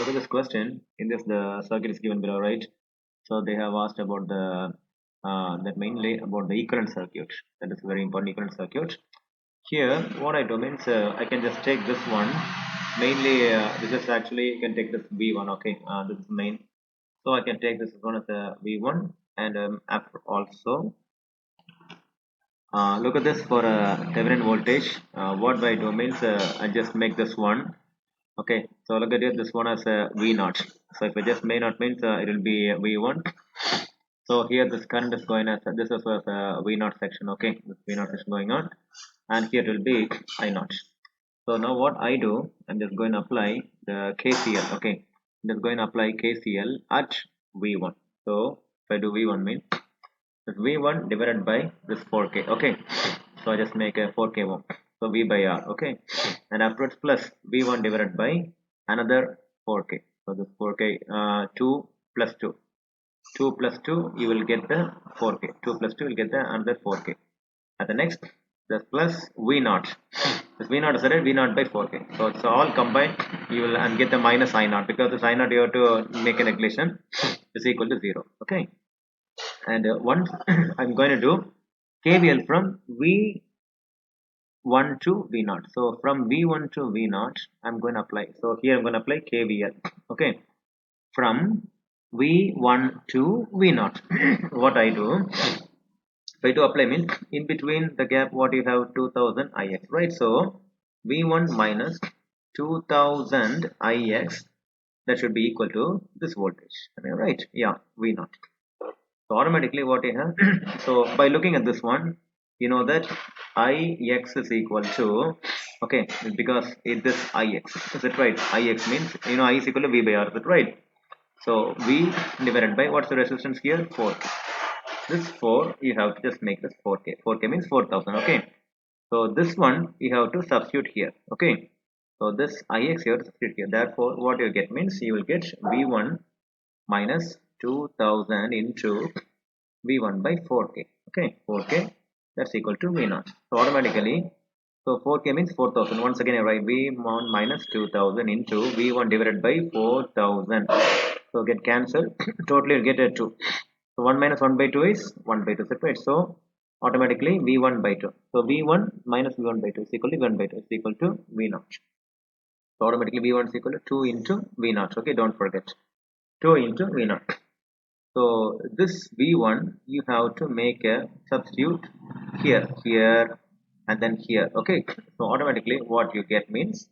look at this question. In this, the circuit is given below, right? So they have asked about the that mainly about the equivalent circuit. That is very important, equivalent circuit. Here, what I do means I can just take this one. Mainly, this is actually you can take this V1. Okay, this is main. So I can take this one as a V1, and after also look at this for a Thevenin voltage. What I do means I just make this one. Okay, so look at it, this one as a V0. So if I just may not means it will be V1. So here this current is going as this is a V0 section. Okay, this V0 is going on, and here it will be I0. So now what I do, I'm just going to apply the KCL. Okay, I'm just going to apply KCL at V1. So if I do V1 means this V1 divided by this 4K. Okay, so I just make a 4K ohm. So V by R. Okay, and afterwards plus V1 divided by another 4K. So this 4K 2 plus 2. 2 plus 2 you will get the 4K. 2 plus 2 will get the another 4K. At the next this plus V0. This V0 is V0 by 4K. So it's all combined. You will and get the minus I0 because this I0 you have to make a negation is equal to 0. Okay. And once I'm going to do KVL from V1 to V0. So from V1 to V0 I'm going to apply. So here I'm going to apply KVL. Okay. From V1 to V0. What I do, if I do apply means in between the gap what you have 2000 IX, right? So V1 minus 2000 IX, that should be equal to this voltage. Am I right? Yeah, V0. So automatically what you have, so by looking at this one, you know that Ix is equal to, okay, because this Ix, is it right? Ix means, you know, I is equal to V by R, is it right? So V divided by, what's the resistance here? 4K. This 4, you have to just make this 4K. 4K means 4000, okay? So this one, you have to substitute here, okay? So this Ix here, substitute here. Therefore, what you get means, you will get V1 minus 2000 into V1 by 4K. Okay, 4K, that's equal to V0. So automatically, so 4K means 4000. Once again, I write V1 minus 2000 into V1 divided by 4000. So get cancelled. Totally you'll get a 2. So 1 minus 1 by 2 is 1 by 2. Separate. So automatically V1 by 2. So V1 minus V1 by 2 is equal to V1 by 2 is equal to V0. So automatically V1 is equal to 2 into V0. Okay, don't forget. 2 into V0. So this V1 you have to make a substitute here, here, and then here. Okay, so automatically what you get means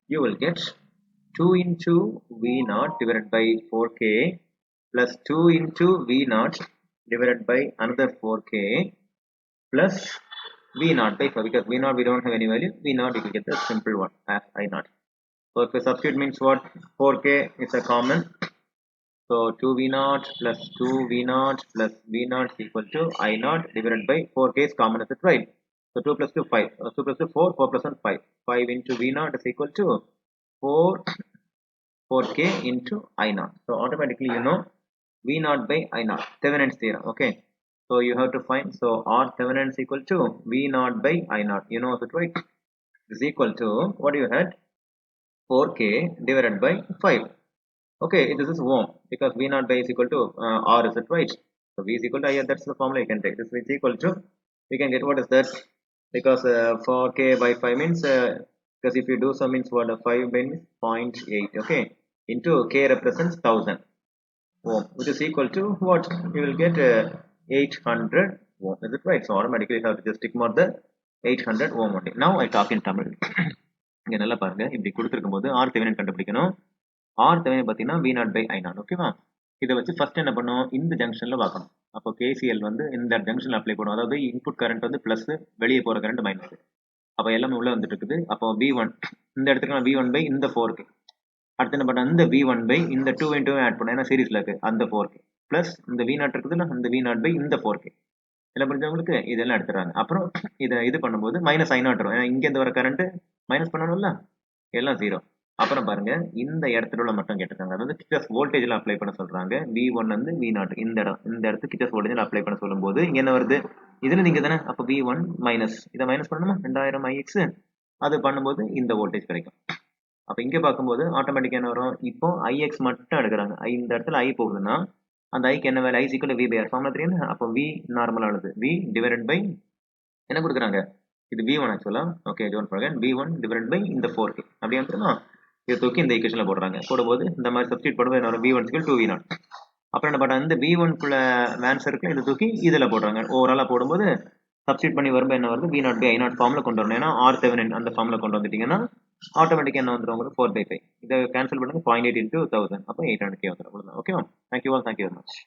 you will get 2 into V0 divided by 4K plus 2 into V0 divided by another 4K plus V0 by 4, because V0 we don't have any value. V0 you will get the simple one as I0. So if a substitute means what? 4K is a common. So 2V0 plus 2V0 plus V0 is equal to I0 divided by 4K is common, is it right? So 2 plus 2, 5. 2 plus 2, 4. 4 plus 1, 5. 5 into V0 is equal to 4K into I0. So automatically you know V0 by I0. Thevenin's theorem. Okay. So you have to find. So R Thevenin is equal to V0 by I0. You know, is it right? Is equal to, what you had? 4K divided by 5. Okay, this is ohm because V0 by is equal to R, is it right? So V is equal to I, that's the formula you can take. This is equal to, we can get what is that? Because 4K by 5 means, because if you do so means what? 5 means 0.8, okay? Into K represents 1000 ohm, which is equal to what? You will get 800 ohm, is it right? So automatically you have to just tick mark the 800 ohm only. Now I talk in Tamil. இங்க நல்லா பாருங்க, இப்படி கொடுத்திருக்கும் போது R Thevenin கண்டுபிடிக்கணும். R Thevenin பார்த்தீங்கன்னா V0 by I0, ஓகேவா? இதை வச்சு ஃபர்ஸ்ட் என்ன பண்ணும், இந்த ஜங்ஷன்ல பார்க்கணும். அப்போ KCL வந்து இந்த ஜங்ஷன்ல அப்ளை பண்ணும். அதாவது இன்புட் கரண்ட் வந்து பிளஸ், வெளியே போற கரண்ட் மைனஸ். அப்போ எல்லாமே உள்ள வந்துட்டு இருக்குது. அப்போ V1 இந்த இடத்துக்கு நான் V1 by இந்த 4K, அடுத்து என்ன பண்ண, இந்த V1 by இந்த 2 into ஆட் பண்ண, ஏன்னா சீரிஸ்ல இருக்கு அந்த 4K பிளஸ் இந்த V0 இருக்குதுன்னா அந்த V0 by இந்த 4K. எல்லாம் புரிஞ்சவங்களுக்கு இதெல்லாம் எடுத்துறாங்க. அப்புறம் இதை இது பண்ணும்போது மைனஸ் I0 வரும், ஏன்னா இங்க இருந்து வர கரண்ட் மைனஸ் பண்ணணும்ல, எல்லாம் 0. அப்புறம் பாருங்க இந்த இடத்துல உள்ள மட்டும் கேட்டிருக்காங்க, அதாவது கிச்சஸ் வோல்டேஜ்ல அப்ளை பண்ண சொல்றாங்க. V1 வந்து V0 இந்த இடத்துக்கு கிச்சஸ் வோல்டேஜ்ல அப்ளை பண்ண சொல்லும்போது இங்க என்ன வருது, இதுல நீங்க தானே, அப்ப V1 மைனஸ், இதை மைனஸ் பண்ணணுமா 2000 IX, அது பண்ணும்போது இந்த வோல்டேஜ் கிடைக்கும். அப்போ இங்கே பார்க்கும்போது ஆட்டோமேட்டிக்காக என்ன வரும், இப்போ ஐஎக்ஸ் மட்டும் எடுக்கிறாங்க. இந்த இடத்துல ஐ போகுதுன்னா அந்த ஐக்கு என்ன வேலை, I equal V by R formula தெரியும். அப்போ வி நார்மலானது வி டிவைடட் பை என்ன கொடுக்குறாங்க, இது v1 ஆக்சுவலா. Okay, don't forget v1 divided by இந்த 4k அப்படி வந்துருமா. இதை தூக்கி இந்த ஈக்குவேஷன்ல போடுறாங்க. போடும்போது இந்த மாதிரி சப்ஸ்டிட் பண்ணும்போது என்ன வரும், v1 = 2v0. அப்புறம் என்ன பண்ணுறாங்க, இந்த v1 குள்ள ஆன்சருக்கு இதை தூக்கி இதில் போடுறாங்க. ஓவராலாக போடும்போது சப்ஸ்டிட் பண்ணி வரும்போது என்ன வருது, v0 by i0 ஃபார்முலா கொண்டு வரணும். ஏன்னா r7 அந்த ஃபார்முலா கொண்டு வந்துட்டீங்கன்னா ஆட்டோமேட்டிக்காக என்ன வந்துடும் உங்களுக்கு 4/5. இதை கேன்சல் பண்ணுங்க, 0.8 × 1000 அப்போ 800k வந்துடும். ஓகேவா. Thank you all, thank you very much.